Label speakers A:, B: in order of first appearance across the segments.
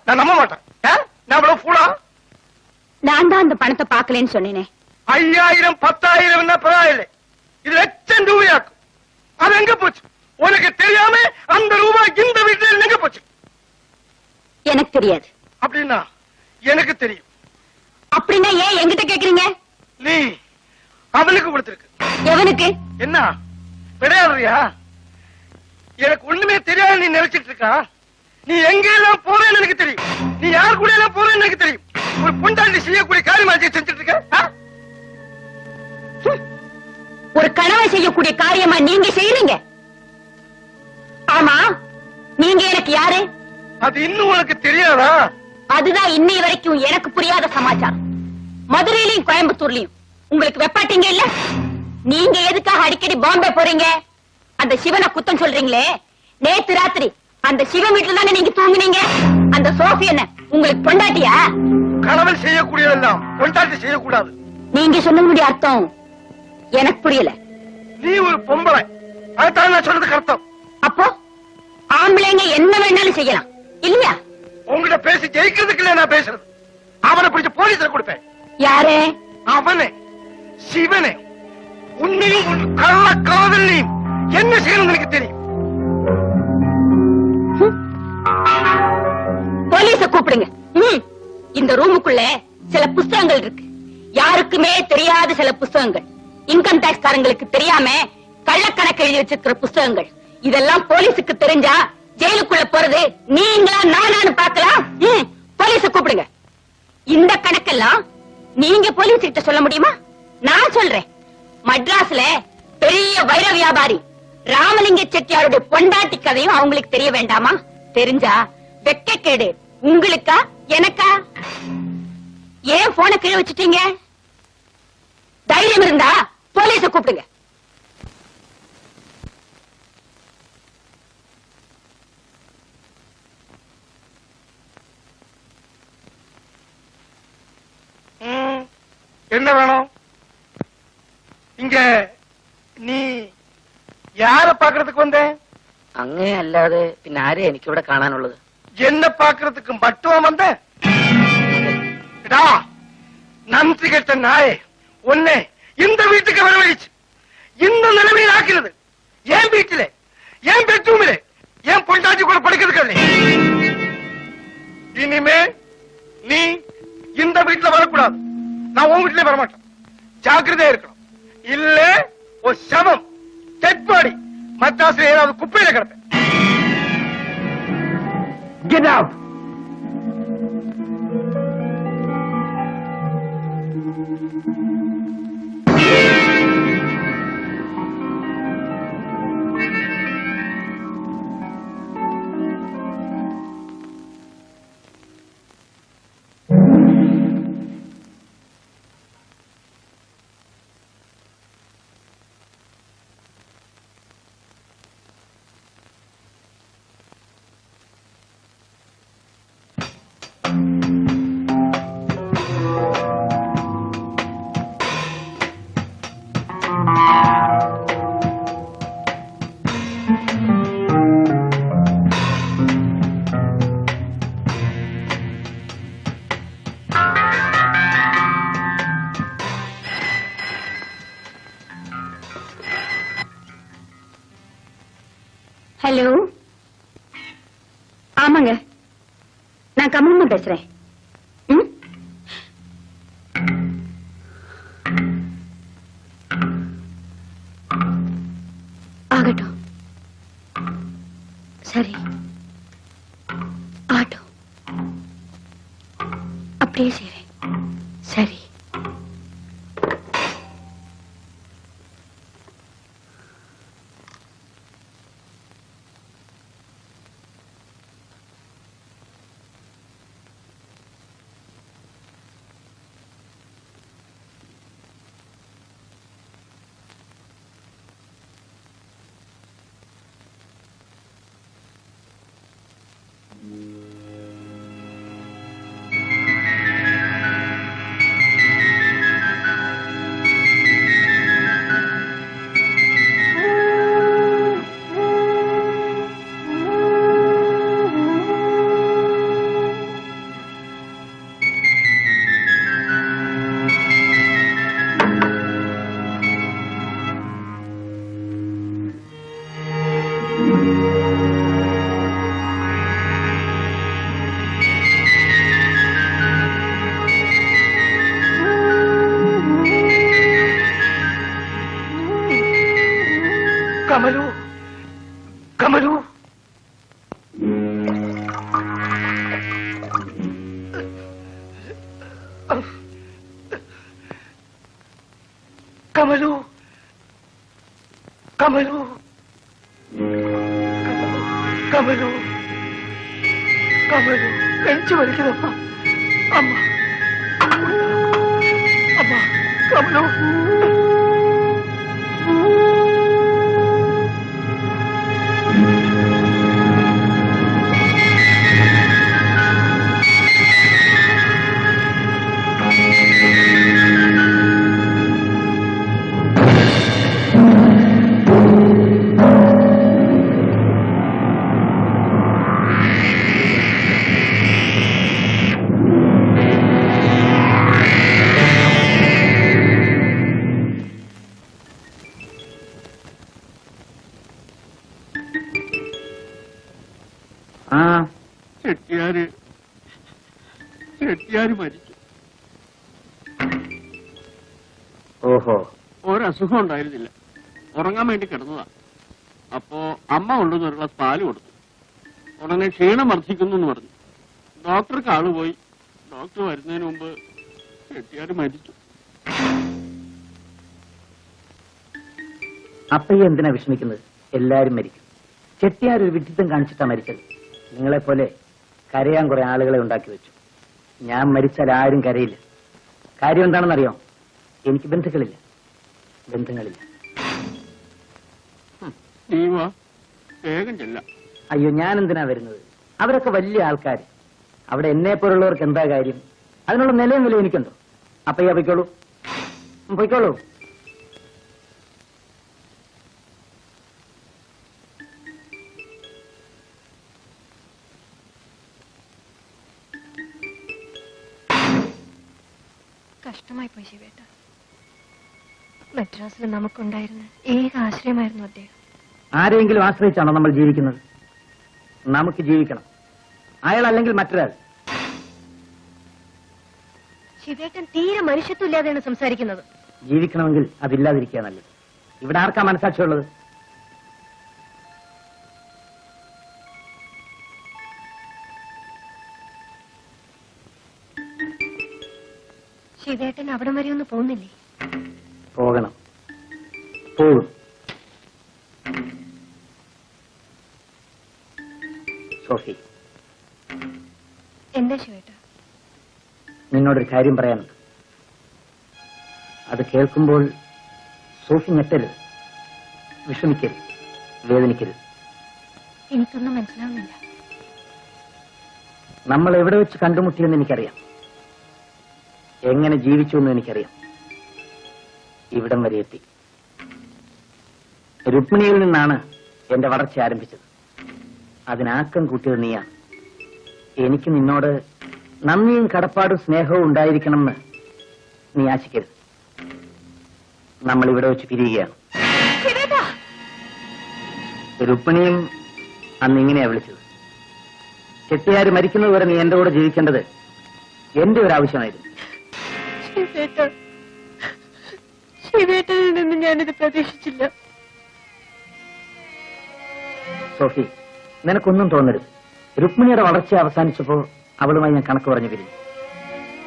A: நான் நம்ப மாட்டேன். நான் அவ்வளவு ஃபூலா?
B: நான் தான் அந்த பணத்தை பாக்கலன்னு சொன்னேனே.
A: 5000 10,000 பரவாயில்லை, இது லட்சம் ரூபாயாக்கும். அது எங்க போச்சு? உனக்கு தெரியாம அந்த ரூபாய் இந்த வீட்டில் எங்க போச்சு?
B: எனக்கு தெரியாது.
A: அப்படின்னா எனக்கு தெரியும்.
B: அப்படின்னா ஏன் என்கிட்ட கேக்குறீங்க?
A: நீ அவனுக்கு கொடுத்திருக்கு.
B: எவனுக்கு?
A: என்ன விளையாடுறியா? எனக்கு ஒண்ணுமே தெரியாது நீ நினைச்சிட்டு இருக்கா? நீ எங்க எல்லாம் போறேன்னு எனக்கு தெரியும். நீ யார் கூட எல்லாம் போறேன்னு எனக்கு தெரியும். ஒரு பொண்டாட்டி செய்யக்கூடிய காரியமாச்சு செஞ்சுட்டு இருக்க.
B: ஒரு கணவன் செய்யக்கூடிய காரியமா நீங்க செய்யறீங்க? ஆமா, நீங்க எனக்கு யாரு?
A: அது இன்னும் உனக்கு தெரியாதா?
B: அதுதான் இன்னை வரைக்கும் எனக்கு புரியாத சமாச்சாரம். மதுரையிலயும் கோயம்புத்தூர்லயும் உங்களுக்கு வெப்பாட்டீங்க இல்ல? நீங்க எதுக்காக அடிக்கடி பாம்பே போறீங்க? அந்த சிவனை குத்தம் சொல்றீங்களே, நேத்து ராத்திரி அந்த சிவன் வீட்டுல தானே நீங்க தூங்குனீங்க. அந்த சோஃபி என்ன உங்களுக்கு பொண்டாட்டியா?
A: கணவன் செய்யக்கூடியதெல்லாம் பொண்டாட்டி செய்யக்கூடாது.
B: நீங்க சொன்னதுடைய அர்த்தம் எனக்கு புரியல.
A: நீ ஒரு பொம்பளை, அதுதான் நான் சொன்னதுக்கு அர்த்தம்.
B: அப்போ ஆம்பளைங்க என்ன வேணாலும் செய்யலாம் இல்லையா?
A: உங்ககிட்ட பேசி ஜெயிக்கிறதுக்கு இல்ல நான் பேசுறது. அவனை பிடிச்ச போலீஸ்ல கொடுப்பேன்.
B: யாரு?
A: அவனே, சிவனே. உன்னையும் உன் கள்ள காதலையும் என்ன செய்யணும் எனக்கு தெரியும்.
B: போலீஸ கூப்பிடுங்க. இந்த ரூமுக்குள்ள சில புஸ்தகங்கள் இருக்கு, யாருக்குமே தெரியாத சில புஸ்தகங்கள், இன்கம் டாக்ஸ் காரங்களுக்கு தெரியாம கள்ளக்கணக்கு எழுதி வச்சிருக்கிற புஸ்தகங்கள். இதெல்லாம் போலீஸுக்கு தெரிஞ்சா ஜெயிலுக்குள்ள போறது நீங்களா நானான்னு பாக்கலாம். போலீஸ கூப்பிடுங்க. இந்த கணக்கெல்லாம் நீங்க போலீஸ் கிட்ட சொல்ல முடியுமா? நான் சொல்றேன். மட்ராஸ்ல பெரிய வைர வியாபாரி ராமலிங்க செட்டியாருடைய பொண்டாட்டி கதையும் அவங்களுக்கு தெரிய வேண்டாமா? தெரிஞ்சா வெக்கக்கேடு உங்களுக்கா எனக்கா? ஏன் போனை கீழே வச்சுட்டீங்க? தைரியம் இருந்தா போலீஸ கூப்பிடுங்க.
A: என்ன வேணும்? இங்க நீ யார பாக்குறதுக்கு வந்த?
C: അങ്ങേ അല്ലാതെ പിന്നെ ആരെ എനിക്കിവിടെ കാണാനുള്ളത്?
A: என்ன பாக்குறதுக்கு மட்டும் வந்த? நன்றி கெட்ட நாயே, உன்னை இந்த வீட்டுக்கு வரவழைச்சு இந்த நிலைமையில் ஆக்கிறது என் வீட்டில, என் பெட்ரூமில, என் பொண்டாட்டி கூட படுக்கிறதுக்கு. இனிமே நீ இந்த வீட்டுல வரக்கூடாது. நான் உன் வீட்டிலே வரமாட்டேன். ஜாக்கிரதையா இருக்கணும். இல்ல ஒரு சவம் டெட் பாடி மദ്രാസിல் ஏதாவது குப்பையில கிடப்பேன். Get out!
B: ஹலோ, ஆமாங்க, நான் கமலம்மா பேசுறேன். ஆகட்டும், சரி, ஆகட்டும், அப்படியே செய்றேன். சரி.
A: കമലു കമലു കമലു കഴിച്ചു വലിക്കുന്നപ്പ അമ്മ അമ്മ കമലു
D: ചെട്ടിയാര് മരിച്ചു.
C: ഓഹോ,
D: ഒരസുഖം ഉണ്ടായിരുന്നില്ല. ഉറങ്ങാൻ വേണ്ടി കിടന്നതാ. അപ്പോ അമ്മ കൊണ്ടുവന്ന് ഒരു ഗ്ലാസ് പാല് കൊടുത്തു. ഉടനെ ക്ഷീണം വർദ്ധിക്കുന്നു എന്ന് പറഞ്ഞു. ഡോക്ടർക്ക് ആള് പോയി. ഡോക്ടർ വരുന്നതിന് മുമ്പ് ചെട്ടിയാര് മരിച്ചു.
C: അപ്പയ്യ എന്തിനാ വിഷമിക്കുന്നത്? എല്ലാരും മരിക്കും. ചെട്ടിയാർ ഒരു വിഡിത്തം കാണിച്ചിട്ടാ മരിച്ചത്. നിങ്ങളെപ്പോലെ കരയാൻ കുറെ ആളുകളെ ഉണ്ടാക്കി വെച്ചു. ഞാൻ മരിച്ചാൽ ആരും കരയില്ല. കാര്യം എന്താണെന്നറിയോ? എനിക്ക് ബന്ധുക്കളില്ല.
D: വേഗം ചെല്ല.
C: അയ്യോ, ഞാൻ എന്തിനാ വരുന്നത്? അവരൊക്കെ വലിയ ആൾക്കാർ. അവിടെ എന്നെ പോലുള്ളവർക്ക് എന്താ കാര്യം? അതിനുള്ള നിലയും വില എനിക്കുണ്ടോ? അപ്പയ്യ പൊയ്ക്കോളൂ.
E: കഷ്ടമായി പോയി ശിവേട്ട. മദ്രാസിൽ നമുക്കുണ്ടായിരുന്ന ഏക ആശ്രയമായിരുന്നു അദ്ദേഹം.
C: ആരെങ്കിലും ആശ്രയിച്ചാണോ നമ്മൾ ജീവിക്കുന്നത്? നമുക്ക് ജീവിക്കണം. അയാൾ അല്ലെങ്കിൽ മറ്റൊരാൾ.
E: ശിവേട്ടൻ തീരെ മനുഷ്യത്വമില്ലാതെയാണ് സംസാരിക്കുന്നത്.
C: ജീവിക്കണമെങ്കിൽ അതില്ലാതിരിക്കുക നല്ലത്. ഇവിടെ ആർക്കാ മനസാക്ഷിയുള്ളത്?
E: ശിവേട്ടൻ അവിടം വരെ ഒന്ന് പോകുന്നില്ലേ?
C: പോകണം. പോകും. സോഫി,
E: എന്താ ശിവേട്ട?
C: നിന്നോടൊരു കാര്യം പറയാനുണ്ട്. അത് കേൾക്കുമ്പോൾ സോഫി ഞെട്ടരുത്, വിഷമിക്കരുത്, വേദനിക്കരുത്.
E: എനിക്കൊന്നും മനസ്സിലാവുന്നില്ല.
C: നമ്മൾ എവിടെ വെച്ച് കണ്ടുമുട്ടിയെന്ന് എനിക്കറിയാം. എങ്ങനെ ജീവിച്ചു എന്ന് എനിക്കറിയാം. ഇവിടം വരെ എത്തി. രുക്മിണിയിൽ നിന്നാണ് എന്റെ വളർച്ച ആരംഭിച്ചത്. അതിനാക്കം കൂട്ടിയത് നീയാണ്. എനിക്ക് നിന്നോട് നന്ദിയും കടപ്പാടും സ്നേഹവും ഉണ്ടായിരിക്കണമെന്ന് നീ ആശിക്കരുത്. നമ്മൾ ഇവിടെ വെച്ച് പിരിയുകയാണ്. രുക്മിണിയും അന്ന് ഇങ്ങനെയാ വിളിച്ചത്. ചെട്ടിയാര് മരിക്കുന്നതുവരെ നീ എന്റെ കൂടെ ജീവിക്കേണ്ടത് എന്റെ ഒരു ആവശ്യമായിരുന്നു.
E: ശിവേട്ടനിൽ നിന്ന് ഞാനിത് പ്രതീക്ഷിച്ചില്ല.
C: സോഫി, നിനക്കൊന്നും തോന്നരുത്. രുക്മിണിയുടെ വളർച്ച അവസാനിച്ചപ്പോ അവളുമായി ഞാൻ കണക്ക് പറഞ്ഞു പിരിഞ്ഞു.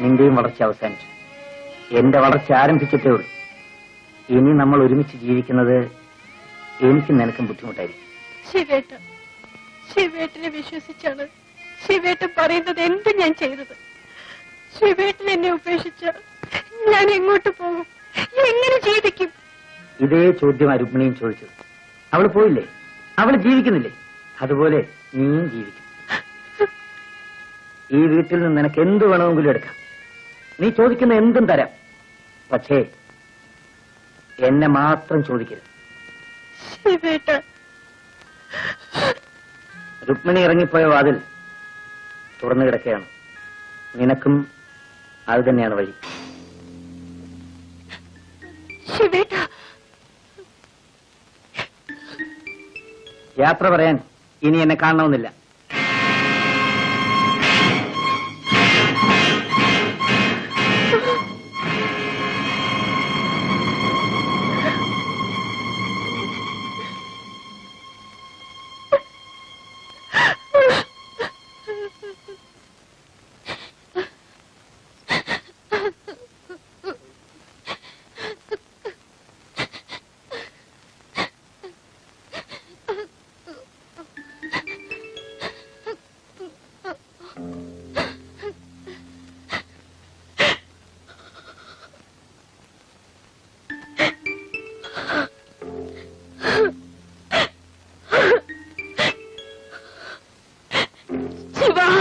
C: നിന്റെയും വളർച്ച അവസാനിച്ചു. എന്റെ വളർച്ച ആരംഭിച്ചിട്ടേ ഉള്ളൂ. ഇനി നമ്മൾ ഒരുമിച്ച് ജീവിക്കുന്നത് എനിക്കും നിനക്കും ബുദ്ധിമുട്ടായിരിക്കും.
E: ശിവേട്ടനെ വിശ്വസിച്ചാണ് ശിവേട്ടൻ പറയുന്നത് എന്ത് ഞാൻ ചെയ്തത്. ശിവേട്ടൻ എന്നെ ഉപേക്ഷിച്ച ഞാൻ എങ്ങോട്ട് പോകും? എങ്ങനെ ജീവിക്കും?
C: ഇതേ ചോദ്യം രുക്മിണിയും ചോദിച്ചത്. അവള് പോയില്ലേ? അവള് ജീവിക്കുന്നില്ലേ? അതുപോലെ നീയും ജീവിക്കും. ഈ വീട്ടിൽ നിന്ന് നിനക്ക് എന്ത് വേണമെങ്കിലും എടുക്കാം. നീ ചോദിക്കുന്ന എന്തും തരാം. പക്ഷേ എന്നെ മാത്രം ചോദിക്കരുത്. രുക്മിണി ഇറങ്ങിപ്പോയ വാതിൽ തുറന്നു കിടക്കുകയാണ്. നിനക്കും അത് തന്നെയാണ് വഴി. യാത്ര പറയാൻ ഇനി എന്നെ കാണണമെന്നില്ല.
B: சிவா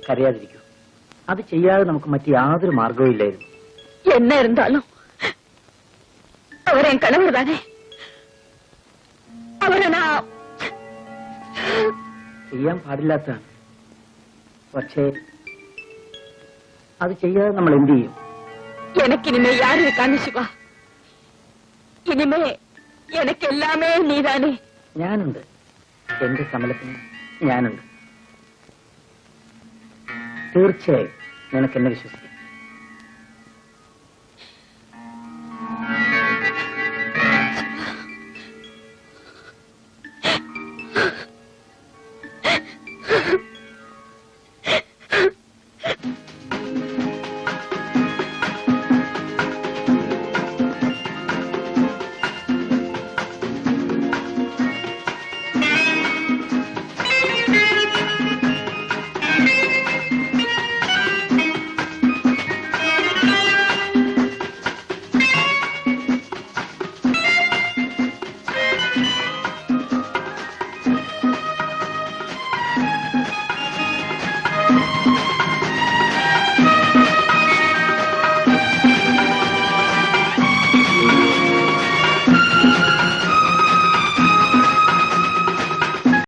C: കരയാതിരിക്കൂ. അത് ചെയ്യാതെ നമുക്ക് മറ്റു യാതൊരു മാർഗവും ഇല്ലായിരുന്നു.
B: என்ன இருந்தாலும் அவர் என் கணவர் தானே. அவரை நான்
C: ചെയ്യാൻ പാടില്ലാത്തതാണ്. പക്ഷേ അത് ചെയ്യാതെ നമ്മൾ എന്ത് ചെയ്യും?
B: எனக்கு இனிமே யாரு இருக்காங்க சிவா? இனிமே எனக்கு எல்லாமே நீதானே.
C: ഞാനുണ്ട്. എന്റെ കമലത്തിന് ഞാനുണ്ട്. തീർച്ചയായും നിനക്ക് എന്നെ വിശ്വസിക്കാം.